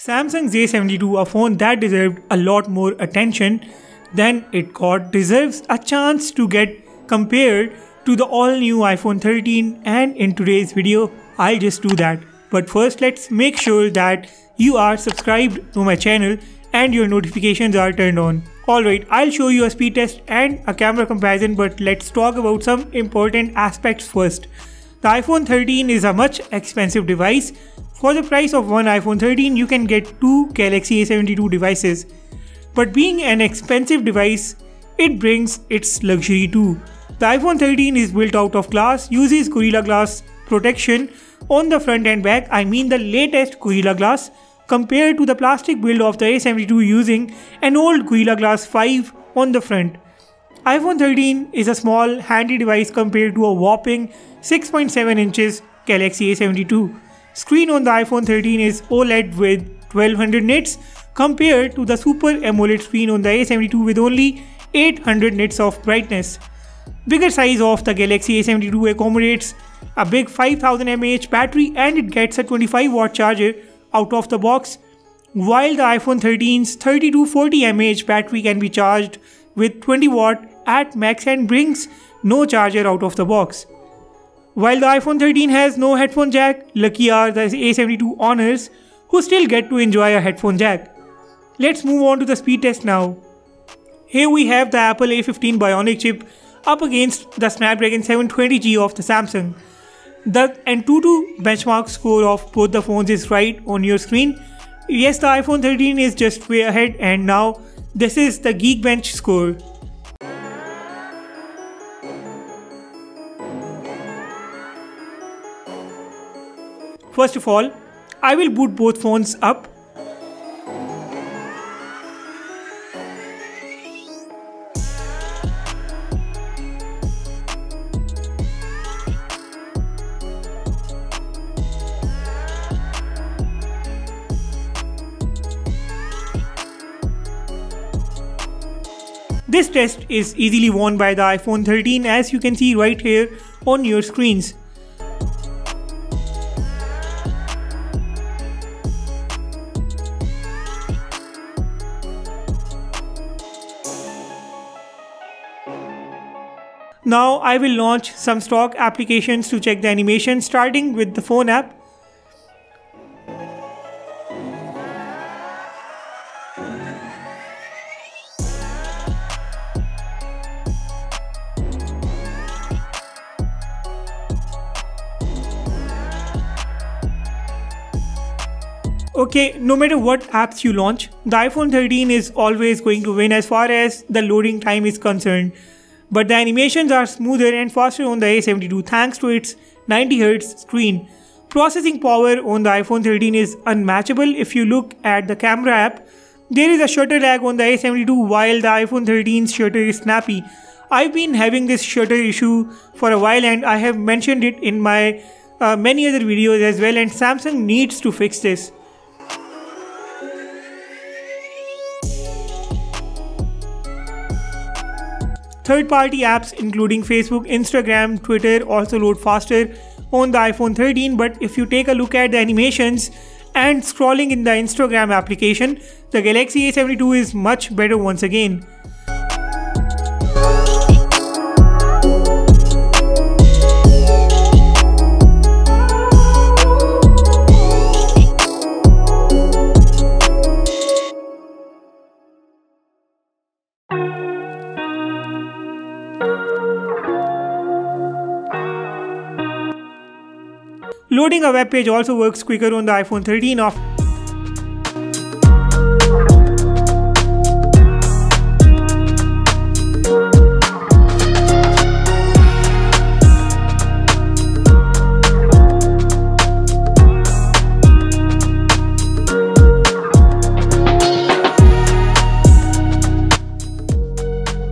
Samsung's A72, a phone that deserved a lot more attention than it got, deserves a chance to get compared to the all-new iPhone 13, and in today's video, I'll just do that. But first, let's make sure that you are subscribed to my channel and your notifications are turned on. Alright, I'll show you a speed test and a camera comparison, but let's talk about some important aspects first. The iPhone 13 is a much expensive device. For the price of one iPhone 13, you can get two Galaxy A72 devices. But being an expensive device, it brings its luxury too. The iPhone 13 is built out of glass, uses Gorilla Glass protection on the front and back, I mean the latest Gorilla Glass, compared to the plastic build of the A72 using an old Gorilla Glass 5 on the front. iPhone 13 is a small, handy device compared to a whopping 6.7 inches Galaxy A72. Screen on the iPhone 13 is OLED with 1200 nits compared to the Super AMOLED screen on the A72 with only 800 nits of brightness. Bigger size of the Galaxy A72 accommodates a big 5000 mAh battery and it gets a 25-watt charger out of the box, while the iPhone 13's 30-40 mAh battery can be charged with 20 watt at max and brings no charger out of the box. While the iPhone 13 has no headphone jack, lucky are the A72 owners who still get to enjoy a headphone jack. Let's move on to the speed test now. Here we have the Apple A15 bionic chip up against the Snapdragon 720G of the Samsung. The AnTuTu benchmark score of both the phones is right on your screen. Yes, the iPhone 13 is just way ahead, and now this is the Geekbench score. First of all, I will boot both phones up. This test is easily won by the iPhone 13, as you can see right here on your screens. Now I will launch some stock applications to check the animation, starting with the phone app. Okay, no matter what apps you launch, the iPhone 13 is always going to win as far as the loading time is concerned. But the animations are smoother and faster on the A72 thanks to its 90Hz screen. Processing power on the iPhone 13 is unmatchable. If you look at the camera app, there is a shutter lag on the A72 while the iPhone 13's shutter is snappy. I've been having this shutter issue for a while and I have mentioned it in my many other videos as well, and Samsung needs to fix this. Third-party apps including Facebook, Instagram, Twitter also load faster on the iPhone 13, but if you take a look at the animations and scrolling in the Instagram application, the Galaxy A72 is much better once again. Loading a web page also works quicker on the iPhone 13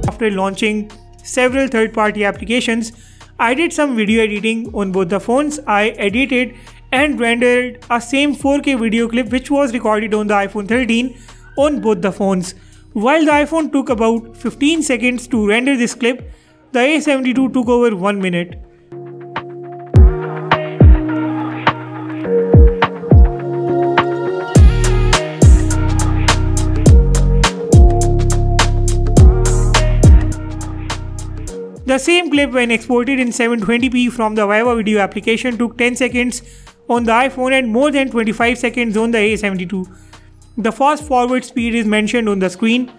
after launching several third-party applications. I did some video editing on both the phones. I edited and rendered a same 4K video clip which was recorded on the iPhone 13 on both the phones. While the iPhone took about 15 seconds to render this clip, the A72 took over 1 minute. The same clip when exported in 720p from the Viva video application took 10 seconds on the iPhone and more than 25 seconds on the A72. The fast forward speed is mentioned on the screen.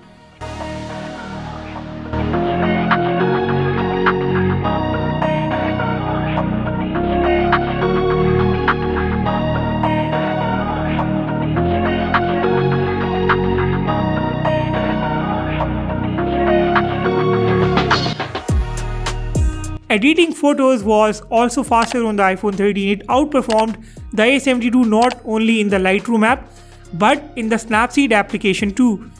Editing photos was also faster on the iPhone 13. It outperformed the A72 not only in the Lightroom app but in the Snapseed application too.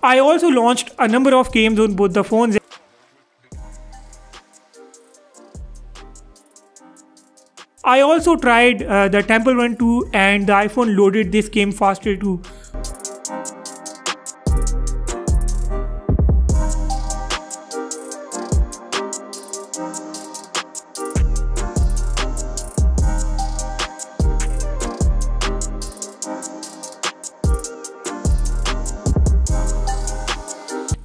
I also launched a number of games on both the phones. I also tried the Temple Run 2 and the iPhone loaded this game faster too.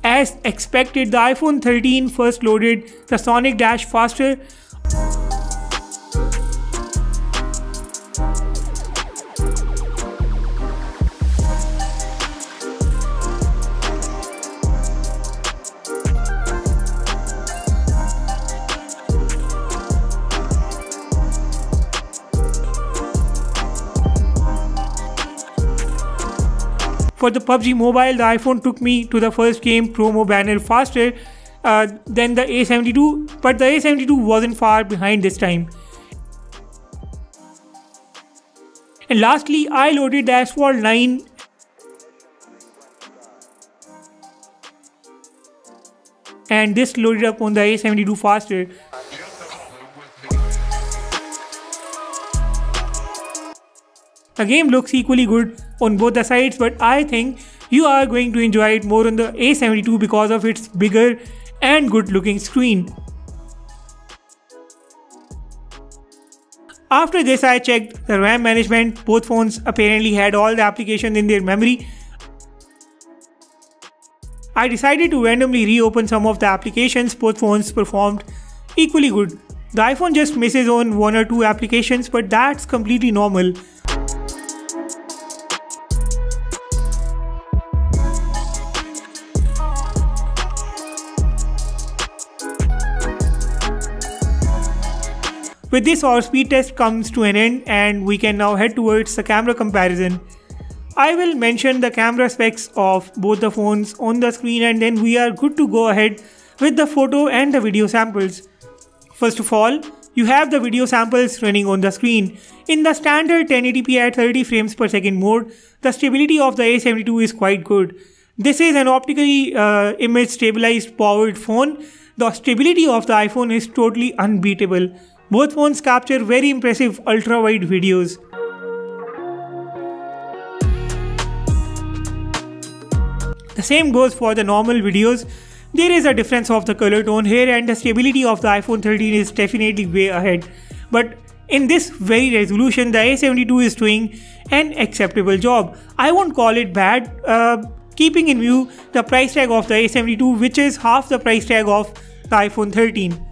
As expected, the iPhone 13 first loaded the Sonic Dash faster. For the PUBG Mobile, the iPhone took me to the first game promo banner faster than the A72, but the A72 wasn't far behind this time. And lastly, I loaded the Asphalt 9 and this loaded up on the A72 faster. The game looks equally good on both the sides, but I think you are going to enjoy it more on the A72 because of its bigger and good looking screen. After this, I checked the RAM management. Both phones apparently had all the applications in their memory. I decided to randomly reopen some of the applications. Both phones performed equally good. The iPhone just misses on one or two applications, but that's completely normal. With this, our speed test comes to an end and we can now head towards the camera comparison. I will mention the camera specs of both the phones on the screen and then we are good to go ahead with the photo and the video samples. First of all, you have the video samples running on the screen. In the standard 1080p at 30 frames per second mode, the stability of the A72 is quite good. This is an optically image stabilized powered phone. The stability of the iPhone is totally unbeatable. Both phones capture very impressive ultra-wide videos. The same goes for the normal videos. There is a difference of the color tone here and the stability of the iPhone 13 is definitely way ahead. But in this very resolution, the A72 is doing an acceptable job. I won't call it bad, keeping in view the price tag of the A72, which is half the price tag of the iPhone 13.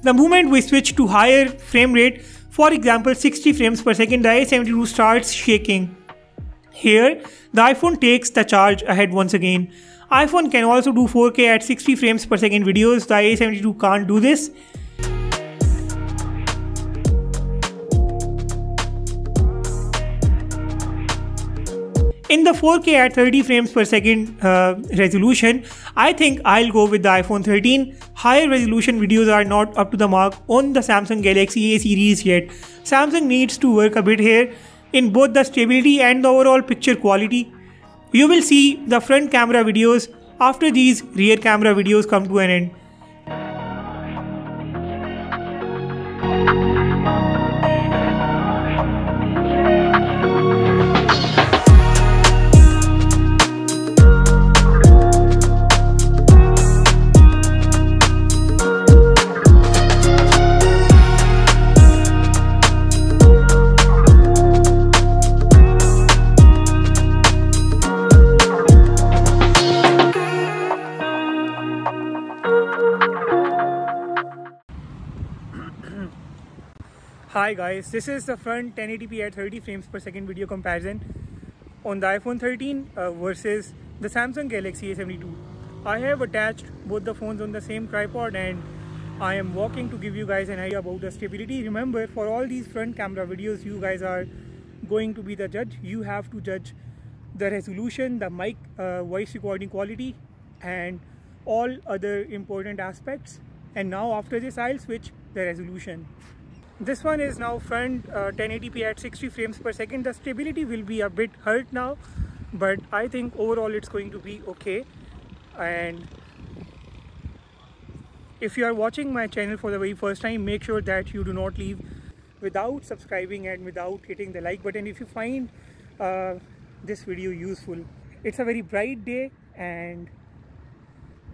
The moment we switch to higher frame rate, for example 60 frames per second, the A72 starts shaking. Here, the iPhone takes the charge ahead once again. iPhone can also do 4K at 60 frames per second videos, the A72 can't do this. In the 4K at 30 frames per second resolution, I think I'll go with the iPhone 13. Higher resolution videos are not up to the mark on the Samsung Galaxy A series yet. Samsung needs to work a bit here in both the stability and the overall picture quality. You will see the front camera videos after these rear camera videos come to an end. Hi guys, this is the front 1080p at 30 frames per second video comparison on the iPhone 13 versus the Samsung Galaxy A72. I have attached both the phones on the same tripod and I am walking to give you guys an idea about the stability. Remember, for all these front camera videos, you guys are going to be the judge. You have to judge the resolution, the mic voice recording quality and all other important aspects. And now after this, I'll switch the resolution. This one is now front 1080p at 60 frames per second. The stability will be a bit hurt now, but I think overall it's going to be okay. And if you are watching my channel for the very first time, make sure that you do not leave without subscribing and without hitting the like button if you find this video useful. It's a very bright day and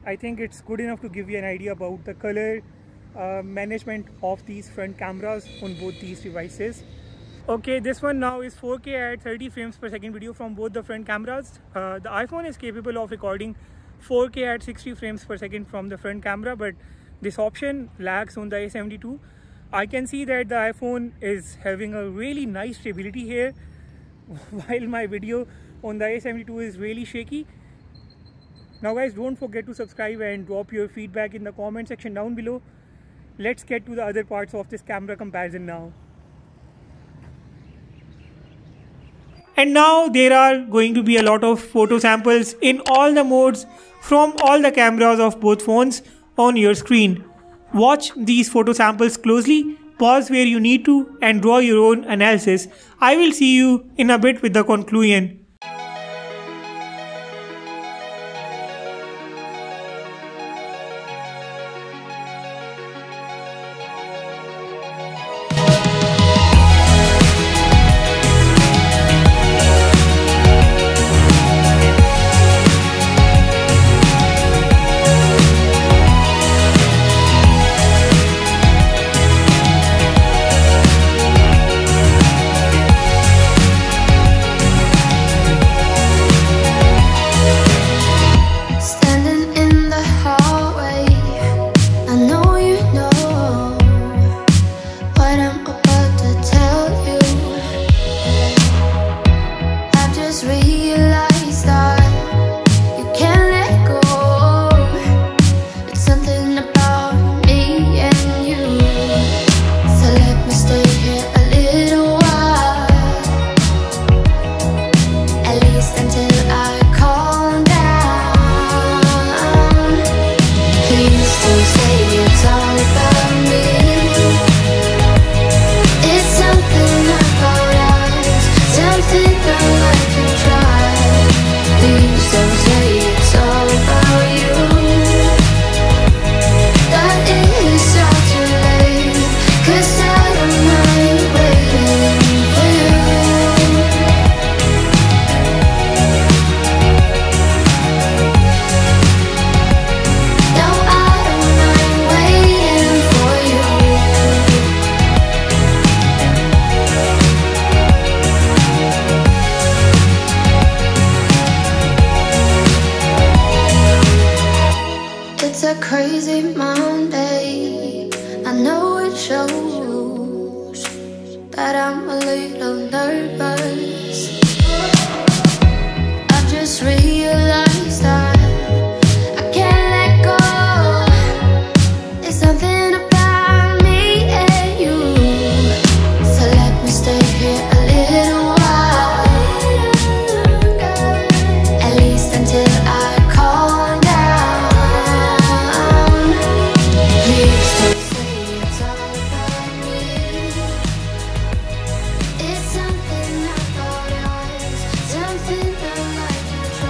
I think it's good enough to give you an idea about the color management of these front cameras on both these devices. Okay, this one now is 4K at 30 frames per second video from both the front cameras. The iPhone is capable of recording 4K at 60 frames per second from the front camera, but this option lacks on the A72. I can see that the iPhone is having a really nice stability here while my video on the A72 is really shaky. Now guys, don't forget to subscribe and drop your feedback in the comment section down below. Let's get to the other parts of this camera comparison now. And now there are going to be a lot of photo samples in all the modes from all the cameras of both phones on your screen. Watch these photo samples closely, pause where you need to and draw your own analysis. I will see you in a bit with the conclusion.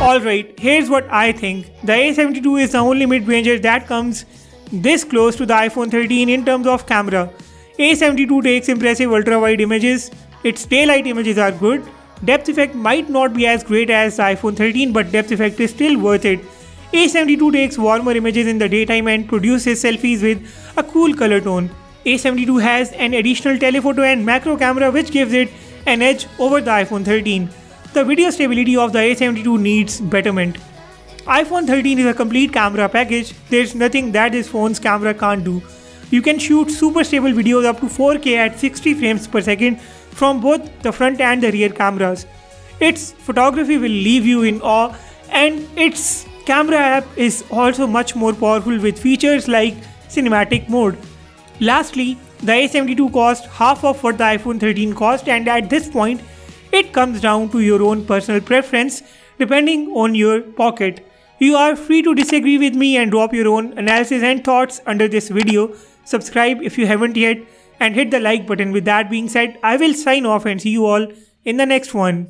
Alright, here's what I think. The A72 is the only mid-ranger that comes this close to the iPhone 13 in terms of camera. A72 takes impressive ultra-wide images, its daylight images are good, depth effect might not be as great as the iPhone 13 but depth effect is still worth it. A72 takes warmer images in the daytime and produces selfies with a cool color tone. A72 has an additional telephoto and macro camera which gives it an edge over the iPhone 13. The video stability of the A72 needs betterment. iPhone 13 is a complete camera package. There's nothing that this phone's camera can't do. You can shoot super stable videos up to 4K at 60 frames per second from both the front and the rear cameras. Its photography will leave you in awe, and its camera app is also much more powerful with features like cinematic mode. Lastly, the A72 cost half of what the iPhone 13 cost, and at this point, it comes down to your own personal preference depending on your pocket. You are free to disagree with me and drop your own analysis and thoughts under this video. Subscribe if you haven't yet and hit the like button. With that being said, I will sign off and see you all in the next one.